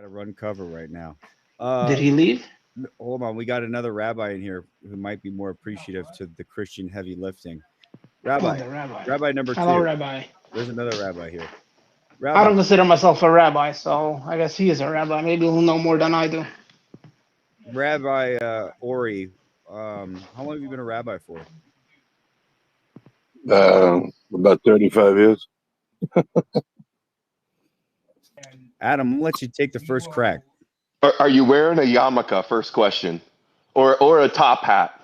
to run cover right now. Did Uh, he leave? Hold on, we got another rabbi in here who might be more appreciative to the Christian heavy lifting. Oh, Rabbi, the rabbi. Rabbi number Hello, two. Rabbi. There's another rabbi here. I Rabbi, don't consider myself a rabbi, so I guess he is a rabbi. Maybe he'll know more than I do. Rabbi Ori, how long have you been a rabbi for? About 35 years. Adam, I'm gonna let you take the first crack. Are you wearing a yarmulke? First question, or a top hat?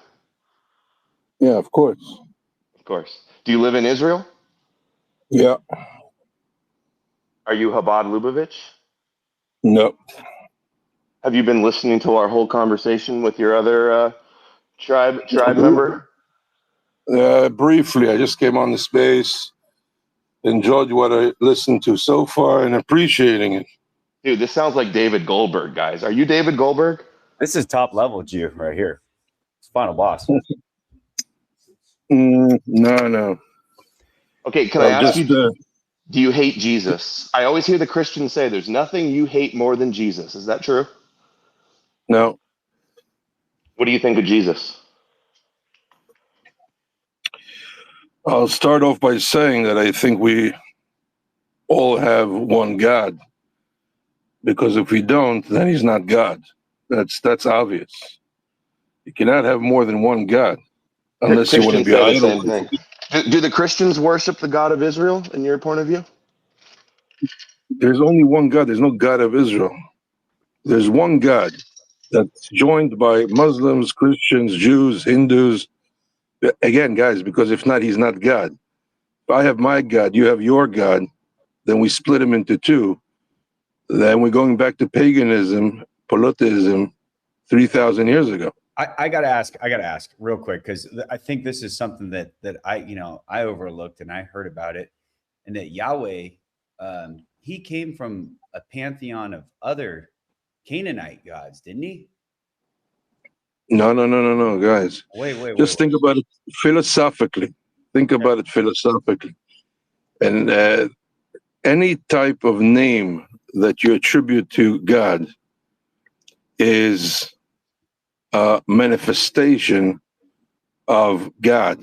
Yeah, of course. Of course. Do you live in Israel? Yeah. Are you Chabad Lubavitch? No. Have you been listening to our whole conversation with your other tribe member? Briefly, I just came on the space, enjoyed what I listened to so far, and appreciating it. Dude, this sounds like David Goldberg, guys. Are you David Goldberg? This is top level Jew right here. It's final boss. No. Okay, can I I'm ask just, you, do you hate Jesus? I always hear the Christians say there's nothing you hate more than Jesus. Is that true? no. What do you think of Jesus? I'll start off by saying that I think we all have one God, because if we don't, then he's not God. That's obvious. You cannot have more than one God unless you want to Christians be say the same idolized. thing. Do the Christians worship the God of Israel, in your point of view? There's only one God. There's no God of Israel. There's one God that's joined by Muslims, Christians, Jews, Hindus. Again, guys, because if not, he's not God. If I have my God, you have your God, then we split him into two. Then we're going back to paganism, polytheism, 3,000 years ago. I gotta ask real quick because I think this is something that I overlooked and I heard about it, and that Yahweh, he came from a pantheon of other Canaanite gods, didn't he? No, guys. Wait. Just think about it philosophically. Think Okay. about it philosophically. And any type of name that you attribute to God is a manifestation of God.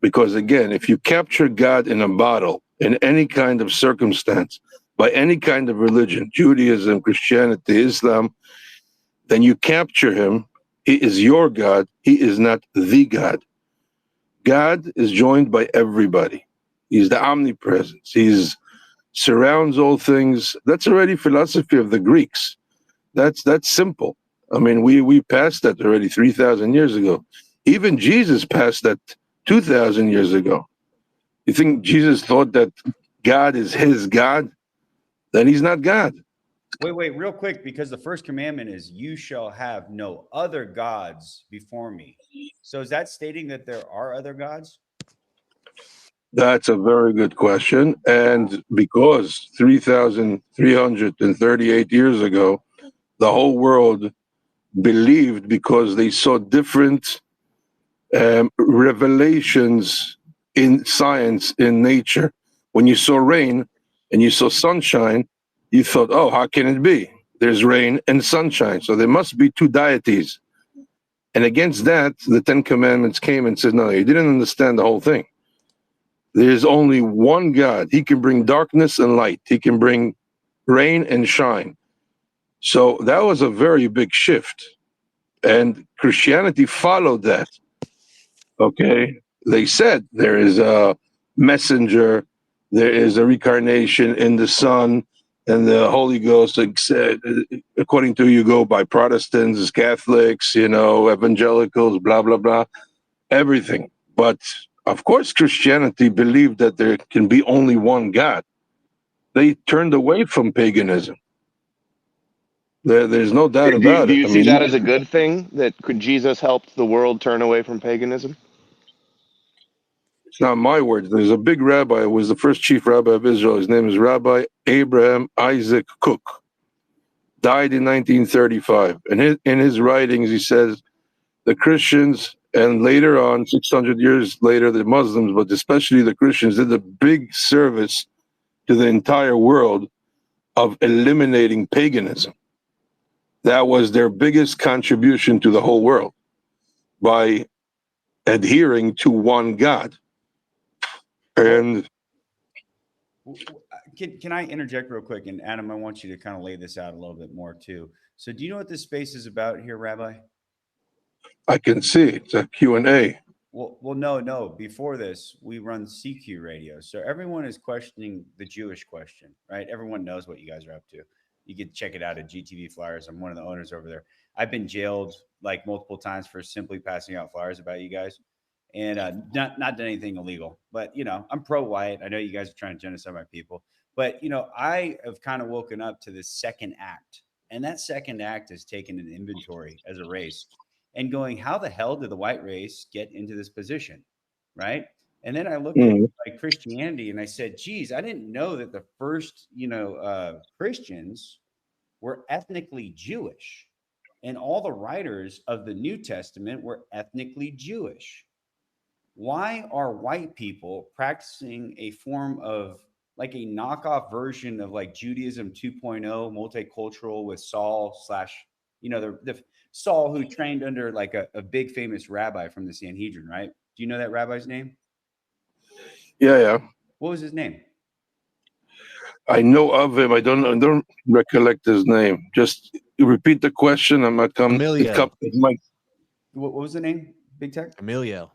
Because again, if you capture God in a bottle, in any kind of circumstance, by any kind of religion, Judaism, Christianity, Islam, then you capture him. He is your God. He is not the God. God is joined by everybody. He's the omnipresence. He's surrounds all things. That's already philosophy of the Greeks. That's simple. I mean, we passed that already 3,000 years ago. Even Jesus passed that 2,000 years ago. You think Jesus thought that God is his God? Then he's not God. Wait, real quick, because the first commandment is you shall have no other gods before me. So is that stating that there are other gods? That's a very good question. And because 3,338 years ago, the whole world believed, because they saw different revelations in science, in nature. When you saw rain and you saw sunshine, you thought, oh, how can it be? There's rain and sunshine. So there must be two deities. And against that, the Ten Commandments came and said, no, you didn't understand the whole thing. There's only one God. He can bring darkness and light. He can bring rain and shine. So that was a very big shift. And Christianity followed that. Okay. They said there is a messenger, there is a reincarnation in the Son and the Holy Ghost. According to you go by Protestants, Catholics, evangelicals, blah, blah, blah, everything. But of course, Christianity believed that there can be only one God. They turned away from paganism. There's no doubt Do about it. you I see mean, that as a good thing? That could Jesus help the world turn away from paganism? it's not my words. There's a big rabbi who was the first chief rabbi of Israel. His name is Rabbi Abraham Isaac Cook. Died in 1935. And in his writings, he says the Christians, and later on, 600 years later, the Muslims, but especially the Christians, did a big service to the entire world of eliminating paganism. That was their biggest contribution to the whole world by adhering to one God. And Can I interject real quick? And Adam, I want you to kind of lay this out a little bit more too. So do you know what this space is about here, Rabbi? I can see it's a Q&A. Well, no. Before this, we run CQ radio. So everyone is questioning the Jewish question, right? Everyone knows what you guys are up to. You can check it out at GTV Flyers. I'm one of the owners over there. I've been jailed like multiple times for simply passing out flyers about you guys, and not done anything illegal. But I'm pro Wyatt. I know you guys are trying to genocide my people, but I have kind of woken up to this second act, and that second act is taking an inventory as a race and going, how the hell did the white race get into this position? Right. And then I looked at like Christianity and I said, geez, I didn't know that the first, Christians were ethnically Jewish. And all the writers of the New Testament were ethnically Jewish. Why are white people practicing a form of like a knockoff version of like Judaism 2.0, multicultural with Saul slash, the Saul who trained under like a big famous rabbi from the Sanhedrin, right? Do you know that rabbi's name? Yeah. What was his name? I know of him. I don't recollect his name. Just repeat the question. I'm not coming. What was the name? Big Tech? Gamaliel.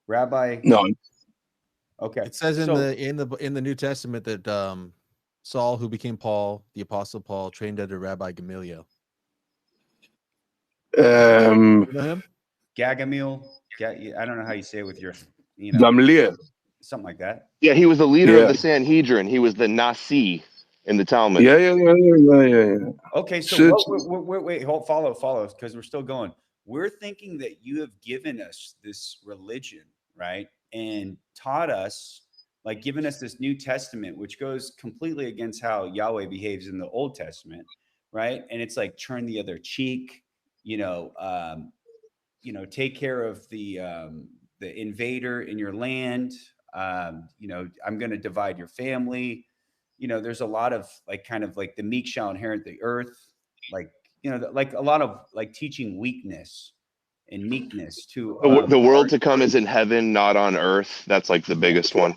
Rabbi. No. Okay. It says in the New Testament that Saul, who became Paul, the Apostle Paul, trained under Rabbi Gamaliel. You know him? Gagamil. I don't know how you say it with your, Gamaliel. Something like that. Yeah, he was the leader of the Sanhedrin. He was the Nasi in the Talmud. Yeah. Okay, so wait, follow, because we're still going. We're thinking that you have given us this religion, right? And taught us, like given us this New Testament, which goes completely against how Yahweh behaves in the Old Testament, right? And it's like turn the other cheek, take care of the invader in your land. I'm going to divide your family. There's a lot of like kind of like the meek shall inherit the earth, like like a lot of like teaching weakness and meekness to The world to come is in heaven, not on earth. That's like the biggest one.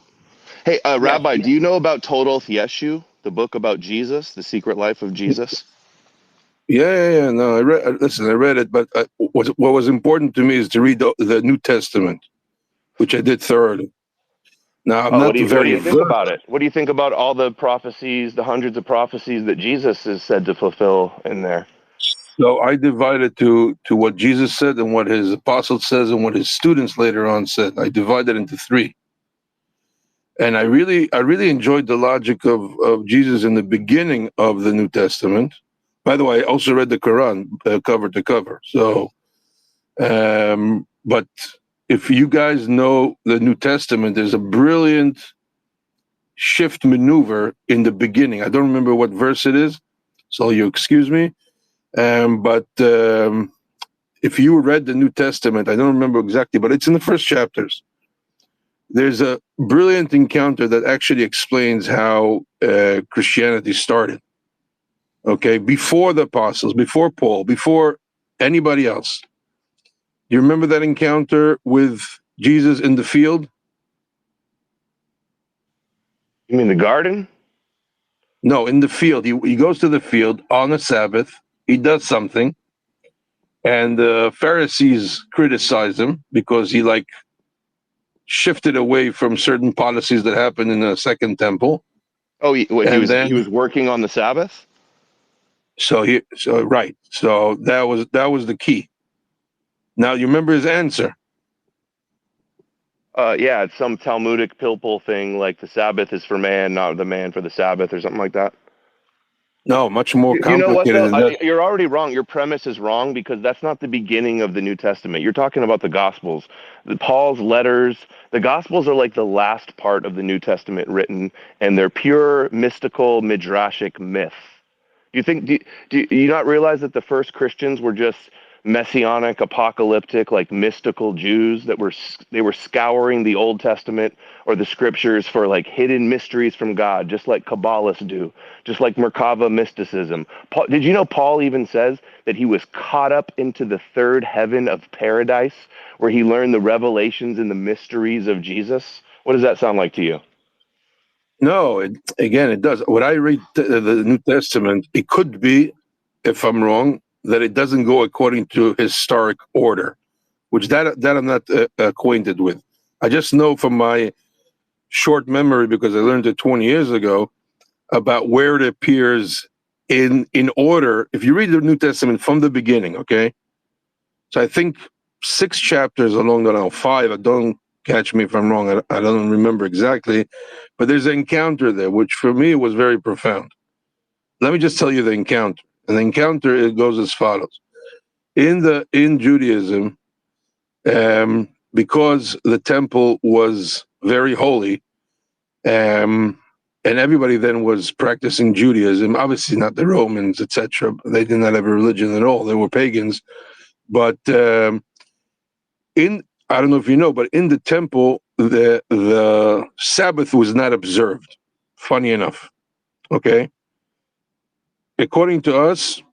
Hey, Rabbi, do you know about Total Yeshu, the book about Jesus, the secret life of Jesus? Yeah. No, I read it, but what was important to me is to read the New Testament, which I did thoroughly. Now, I'm not what do you think about it? What do you think about all the prophecies, the hundreds of prophecies that Jesus is said to fulfill in there? So I divided to what Jesus said and what his apostles says and what his students later on said. I divided into three. And I really enjoyed the logic of Jesus in the beginning of the New Testament. By the way, I also read the Quran cover to cover. So, but if you guys know the New Testament, there's a brilliant shift maneuver in the beginning. I don't remember what verse it is, so you excuse me. But if you read the New Testament, I don't remember exactly, but it's in the first chapters. There's a brilliant encounter that actually explains how Christianity started. Okay, before the apostles, before Paul, before anybody else. You remember that encounter with Jesus in the field? You mean the garden? No, in the field. He goes to the field on the Sabbath. He does something. And the Pharisees criticize him because he shifted away from certain policies that happened in the Second Temple. Oh, he was working on the Sabbath? So right. So that was the key. Now you remember his answer. Yeah, it's some Talmudic pilpul thing like the Sabbath is for man, not the man for the Sabbath or something like that. No, much more complicated. You know what, though? than that. You're already wrong. Your premise is wrong because that's not the beginning of the New Testament. You're talking about the Gospels. Paul's letters, the Gospels are like the last part of the New Testament written, and they're pure mystical, midrashic myth. Do you not realize that the first Christians were just messianic, apocalyptic, like mystical Jews that they were scouring the Old Testament or the scriptures for like hidden mysteries from God, just like Kabbalists do, just like Merkava mysticism. Did you know Paul even says that he was caught up into the third heaven of paradise, where he learned the revelations and the mysteries of Jesus? What does that sound like to you? No, again, it does. When I read the New Testament, it could be, if I'm wrong, that it doesn't go according to historic order, which that I'm not acquainted with. I just know from my short memory, because I learned it 20 years ago, about where it appears in order. If you read the New Testament from the beginning, okay? So I think 6 chapters along the line, 5, don't catch me if I'm wrong, I don't remember exactly, but there's an encounter there, which for me was very profound. Let me just tell you the encounter. And the encounter, it goes as follows. In Judaism, because the temple was very holy, and everybody then was practicing Judaism, obviously not the Romans, etc. They did not have a religion at all. They were pagans. But I don't know if you know, but in the temple, the Sabbath was not observed. Funny enough, okay. According to us,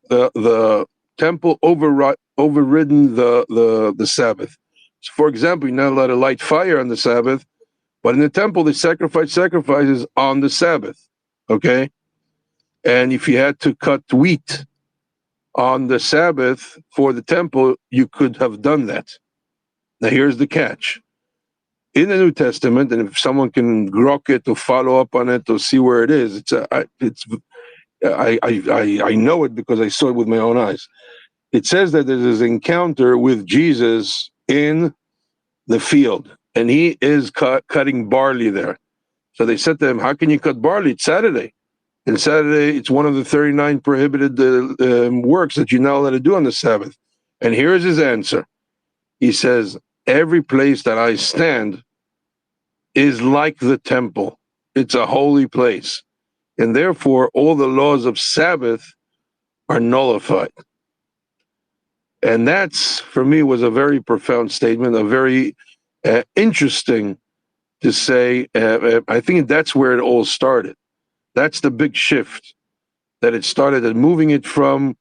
the temple overridden the Sabbath. So for example, you're not allowed to light fire on the Sabbath, but in the temple they sacrifices on the Sabbath, okay. And if you had to cut wheat on the Sabbath for the temple, you could have done that. Now here's the catch. In the New Testament, and if someone can grok it or follow up on it or see where it is, I know it because I saw it with my own eyes. It says that there's this encounter with Jesus in the field, and he is cutting barley there. So they said to him, "How can you cut barley? It's Saturday. And Saturday, it's one of the 39 prohibited works that you're not allowed to do on the Sabbath." And here is his answer. He says, "Every place that I stand is like the temple. It's a holy place. And therefore, all the laws of Sabbath are nullified." And that's, for me, was a very profound statement, a very interesting to say. I think that's where it all started. That's the big shift, that it started at moving it from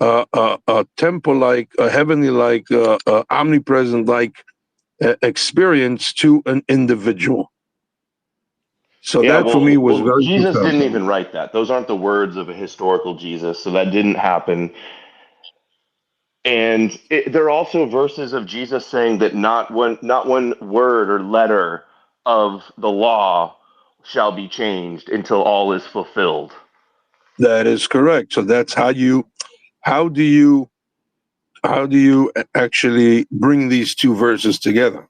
a temple-like, a heavenly-like, omnipresent-like experience to an individual. So Yeah, that for me was well, very Jesus profound. didn't even write that. Those aren't the words of a historical Jesus, so that didn't happen. And there are also verses of Jesus saying that not one word or letter of the law shall be changed until all is fulfilled. That is correct. So that's how do you actually bring these two verses together?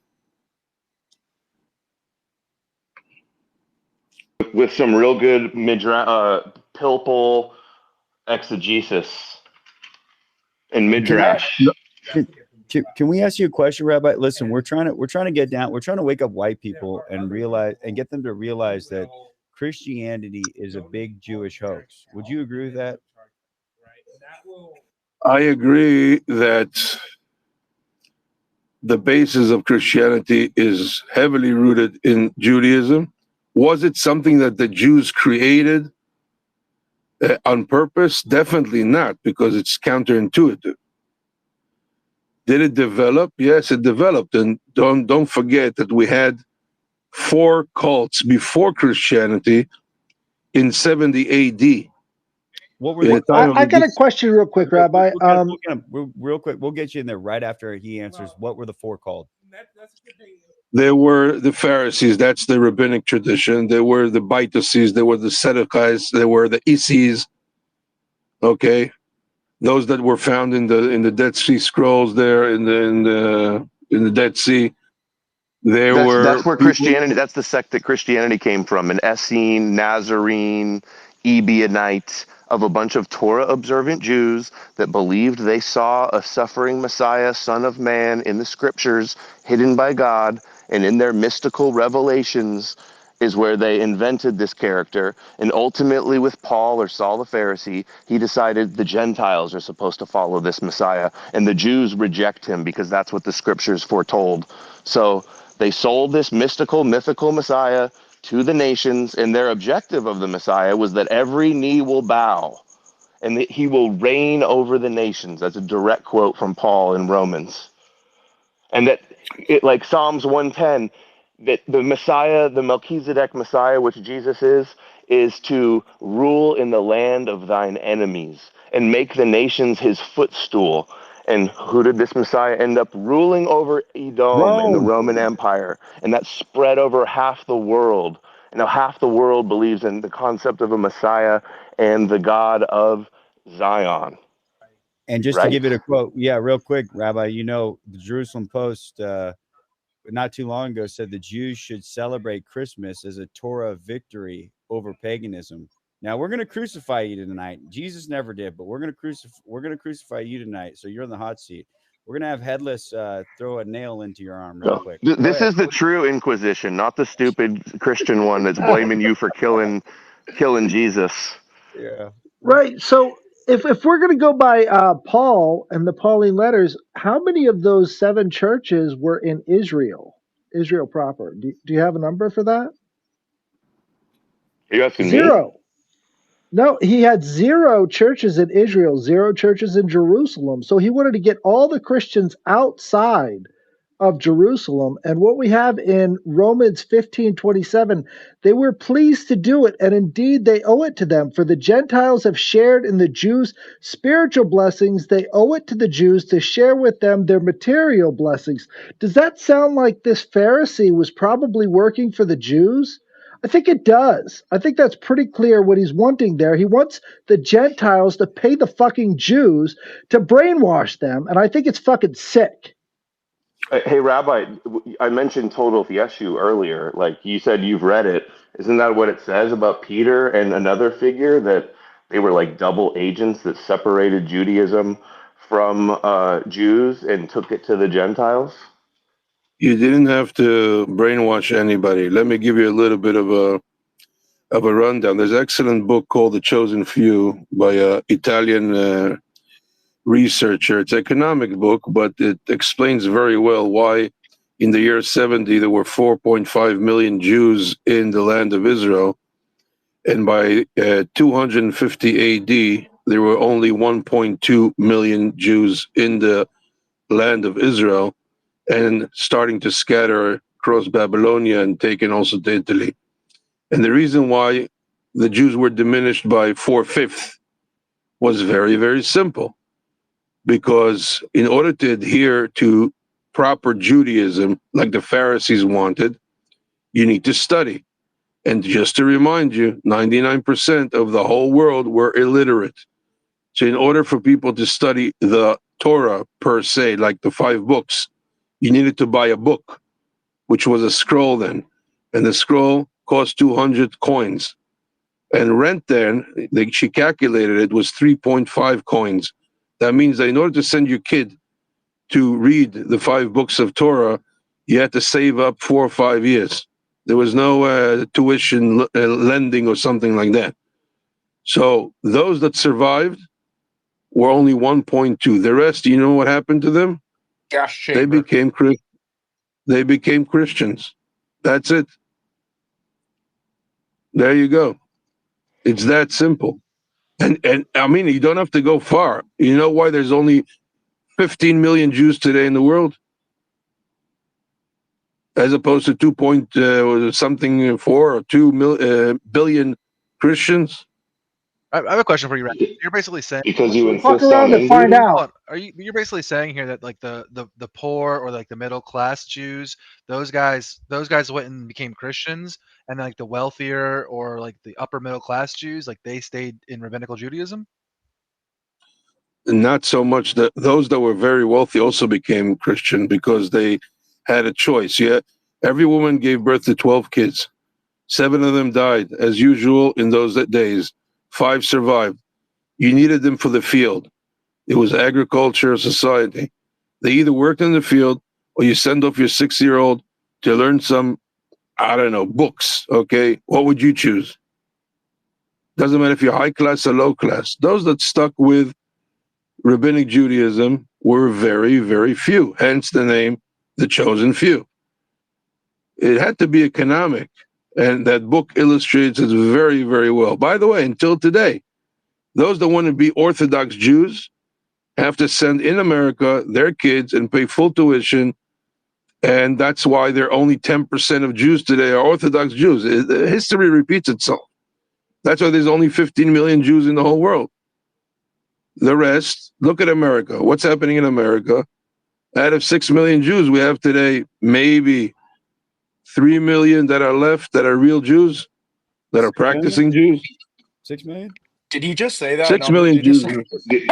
With some real good pilpul exegesis and Can I? midrash. Can we ask you a question, Rabbi? Listen, we're trying to get down. We're trying to wake up white people and realize and get them to realize that Christianity is a big Jewish hoax. Would you agree with that? I agree that the basis of Christianity is heavily rooted in Judaism. Was it something that the Jews created on purpose? Definitely not, because it's counterintuitive. Did it develop? Yes, it developed. And don't forget that we had 4 cults before Christianity in 70 AD. What were In they? the time of I got a the question real quick, Rabbi. Real quick, we'll get you in there right after he answers. What were the 4 called? There were the Pharisees, that's the rabbinic tradition. There were the Baituses, there were the Sadducees, there were the Isis, okay? Those that were found in the Dead Sea Scrolls there, in the Dead Sea. There were That's where people. Christianity. That's the sect that Christianity came from. An Essene, Nazarene, Ebionite, of a bunch of Torah observant Jews that believed they saw a suffering Messiah, Son of Man, in the scriptures, hidden by God, and in their mystical revelations, is where they invented this character. And ultimately with Paul or Saul the Pharisee, he decided the Gentiles are supposed to follow this Messiah. And the Jews reject him because that's what the scriptures foretold. So they sold this mystical, mythical Messiah to the nations. And their objective of the Messiah was that every knee will bow and that he will reign over the nations. That's a direct quote from Paul in Romans. And that it, like Psalms 110, that the Messiah, the Melchizedek Messiah, which Jesus is to rule in the land of thine enemies and make the nations his footstool. And who did this Messiah end up ruling over? Edom in the Rome. Roman Empire. And that spread over half the world. And now half the world believes in the concept of a Messiah and the God of Zion. And just to Right? give it a quote, yeah, real quick, Rabbi, you know, the Jerusalem Post not too long ago said the Jews should celebrate Christmas as a Torah victory over paganism. Now we're going to crucify you tonight. Jesus never did, but we're going to crucify you tonight. So you're in the hot seat. We're going to have Headless throw a nail into your arm real quick. This is the true Inquisition, not the stupid Christian one that's blaming you for killing Jesus. Yeah. Right. So if we're going to go by Paul and the Pauline letters, how many of those 7 churches were in Israel proper? Do you have a number for that? Are you asking me? 0. No, he had 0 churches in Israel, 0 churches in Jerusalem. So he wanted to get all the Christians outside of Jerusalem. And what we have in Romans 15:27, they were pleased to do it, and indeed they owe it to them. For the Gentiles have shared in the Jews' spiritual blessings, they owe it to the Jews to share with them their material blessings. Does that sound like this Pharisee was probably working for the Jews? I think it does. I think that's pretty clear what he's wanting there. He wants the Gentiles to pay the fucking Jews to brainwash them, and I think it's fucking sick. Hey, Rabbi, I mentioned Total Yeshu earlier. Like you said, you've read it. Isn't that what it says about Peter and another figure, that they were like double agents that separated Judaism from Jews and took it to the Gentiles? You didn't have to brainwash anybody. Let me give you a little bit of a rundown. There's an excellent book called The Chosen Few by an Italian researcher. It's an economic book, but it explains very well why in the year 70 there were 4.5 million Jews in the land of Israel, and by 250 AD there were only 1.2 million Jews in the land of Israel, and starting to scatter across Babylonia and taken also to Italy. And the reason why the Jews were diminished by 4/5 was very, very simple. Because in order to adhere to proper Judaism, like the Pharisees wanted, you need to study. And just to remind you, 99% of the whole world were illiterate. So in order for people to study the Torah per se, like the 5 books, you needed to buy a book, which was a scroll then. And the scroll cost 200 coins. And rent then, she calculated it was 3.5 coins. That means that in order to send your kid to read the 5 books of Torah, you had to save up 4 or 5 years. There was no tuition lending or something like that. So those that survived were only 1.2. The rest, you know what happened to them? Gas chamber. They became Christians. That's it. There you go. It's that simple. And I mean, you don't have to go far. You know why there's only 15 million Jews today in the world, as opposed to 2 billion Christians? I have a question for you, Randy. You're basically saying Because you Fuck insist around on to find inbreeding? out. you're basically saying here that like the poor or like the middle class Jews, those guys went and became Christians, and like the wealthier or like the upper middle class Jews, like they stayed in rabbinical Judaism? Not so much. That those that were very wealthy also became Christian because they had a choice. Yeah, every woman gave birth to 12 kids. 7 of them died, as usual in those days. 5 survived. You needed them for the field. It was agriculture society. They either worked in the field or you send off your 6-year-old to learn some I don't know, books, okay, what would you choose? Doesn't matter if you're high class or low class. Those that stuck with rabbinic Judaism were very, very few, hence the name The Chosen Few. It had to be economic, and that book illustrates it very, very well. By the way, until today, those that want to be Orthodox Jews have to send in America their kids and pay full tuition, and that's why there are only 10% of Jews today are Orthodox Jews. History repeats itself. That's why there's only 15 million Jews in the whole world. The rest, look at America. What's happening in America? Out of 6 million Jews, we have today maybe 3 million that are left that are real Jews, that are 6 million? practicing Jews. 6 million? Did he just say that 6 number? million Did you Jews. say?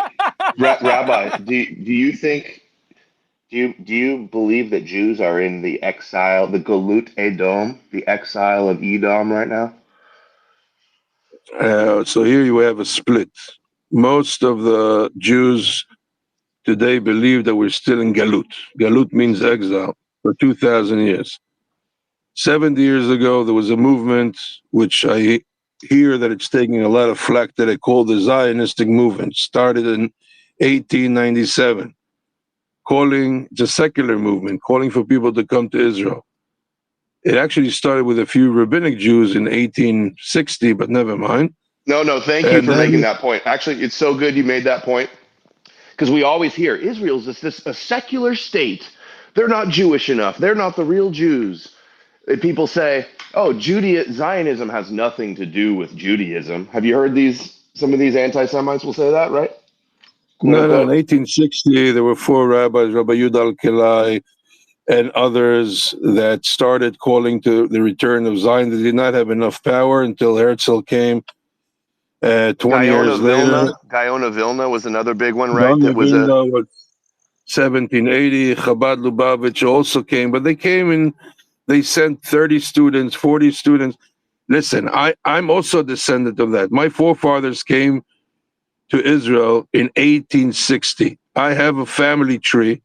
Rabbi, do you think do you believe that Jews are in the exile, the Galut Edom, the exile of Edom right now? So here you have a split. Most of the Jews today believe that we're still in Galut. Galut means exile for 2,000 years. 70 years ago, there was a movement which I hear that it's taking a lot of flack that they call the Zionistic movement. Started in 1897, it's a secular movement, calling for people to come to Israel. It actually started with a few rabbinic Jews in 1860, but never mind. No, thank you And for then, making that point. Actually, it's so good you made that point because we always hear Israel's a secular state. They're not Jewish enough. They're not the real Jews. And people say, "Oh, Zionism has nothing to do with Judaism." Have you heard some of these anti-Semites will say that, right? Quote no, in unquote. 1860, there were 4 rabbis, Rabbi Yudah al-Kilai, and others that started calling to the return of Zion. They did not have enough power until Herzl came 20 years later. Gaiona Vilna was another big one, right? Don That was a Vilna was 1780. Chabad Lubavitch also came, but they came and they sent 30 students, 40 students. Listen, I'm also a descendant of that. My forefathers came to Israel in 1860. I have a family tree.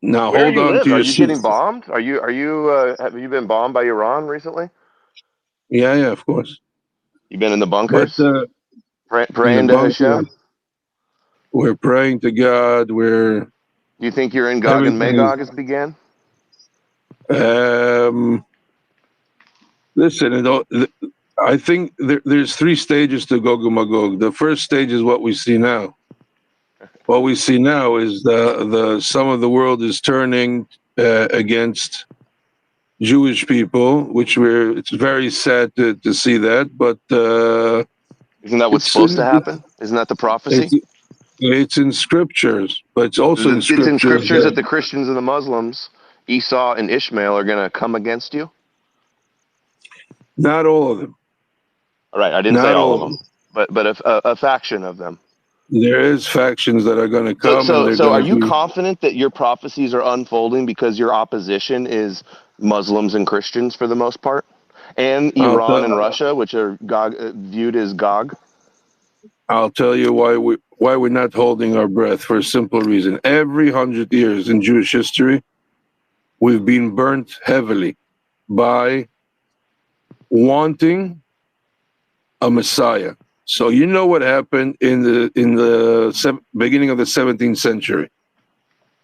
Now Where hold you on live? to Are your you getting seats. bombed? Have you been bombed by Iran recently? Yeah, of course. You been in the But bunkers? in the Praying to bunker, Hashem? we're praying to God. You think you're in Gog and Everything Magog has began? is. Listen, I think there's 3 stages to Gog and Magog. The first stage is what we see now. What we see now is the some of the world is turning against Jewish people, it's very sad to see that. But Isn't that what's supposed to happen? Isn't that the prophecy? it's it's in scriptures, but it's also in It's in scriptures scriptures that that the Christians and the Muslims, Esau and Ishmael, are going to come against you. not all of them, All right, I didn't say not all all of of them. them, but a faction of them. There is factions that are going to So, come, and so, they're so, going are to you be. confident that your prophecies are unfolding because your opposition is Muslims and Christians for the most part, and I'll Iran tell and Russia, which are viewed as Gog? I'll tell you why we're not holding our breath for a simple reason. Every 100 years in Jewish history, we've been burnt heavily by wanting a Messiah. So you know what happened in the beginning of the 17th century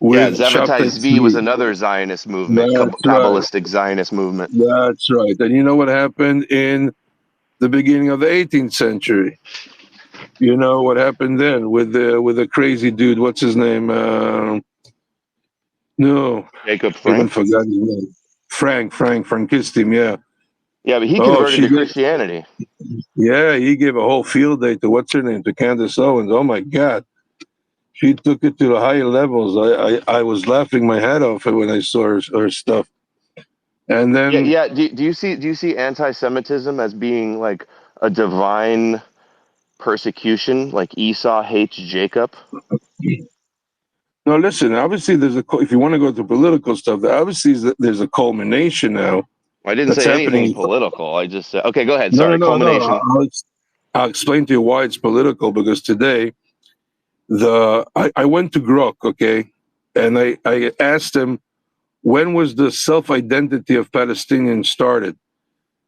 Yeah, with Zavatai Shabtai Zvi was Tzvi. another Zionist movement, That's right. Kabbalistic Zionist movement. That's right. And you know what happened in the beginning of the 18th century? You know what happened then with the crazy dude? What's his name? No, Jacob even Frank. forgot his name. Frankistim. Yeah. Yeah, but he Oh, converted to Christianity. he gave a whole field day to what's her name, to Candace Owens. Oh my God, she took it to the higher levels. I was laughing my head off when I saw her stuff. And Yeah, then yeah. Do you see anti-Semitism as being like a divine persecution, like Esau hates Jacob? no, listen. Obviously, if you want to go to political stuff, there's a culmination now I didn't that's say anything happening. political. I just said, okay, go ahead. No, no, Sorry, no, no. culmination. I'll explain to you why it's political, because today I went to Grok, okay, and I asked him, when was the self-identity of Palestinians started?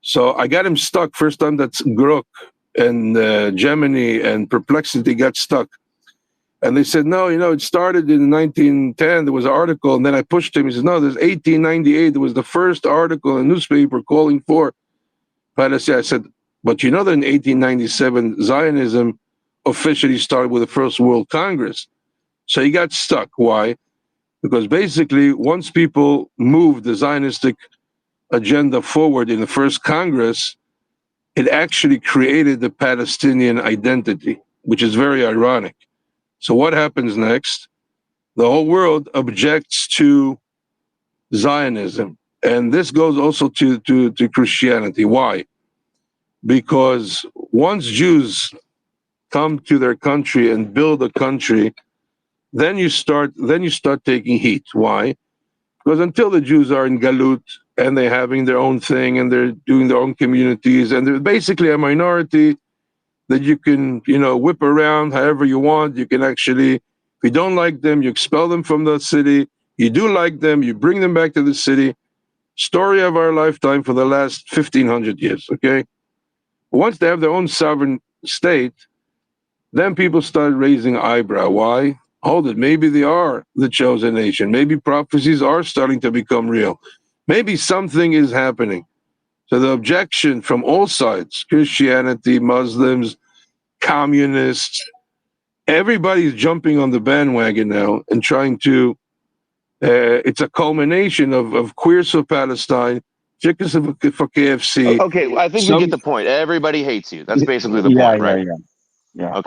So I got him stuck. First time that's Grok and Gemini and Perplexity got stuck. And they said, no, it started in 1910. There was an article, and then I pushed him. He says, no, there's 1898. There was the first article in a newspaper calling for Palestine. I said, but that in 1897, Zionism officially started with the First World Congress. So he got stuck. Why? Because basically, once people moved the Zionistic agenda forward in the first Congress, it actually created the Palestinian identity, which is very ironic. So what happens next? The whole world objects to Zionism. And this goes also to Christianity. Why? Because once Jews come to their country and build a country, then you start taking heat. Why? Because until the Jews are in Galut and they're having their own thing and they're doing their own communities and they're basically a minority that you can, whip around however you want. You can actually, if you don't like them, you expel them from the city. You do like them, you bring them back to the city. Story of our lifetime for the last 1,500 years, okay? Once they have their own sovereign state, then people start raising eyebrow. Why? Hold it, maybe they are the chosen nation. Maybe prophecies are starting to become real. Maybe something is happening. So the objection from all sides, Christianity, Muslims, communists, everybody's jumping on the bandwagon now and trying to, it's a culmination of Queers for Palestine, Chickens for KFC. Okay, I think we get the point. Everybody hates you. That's basically the Yeah, point, right? yeah. Okay.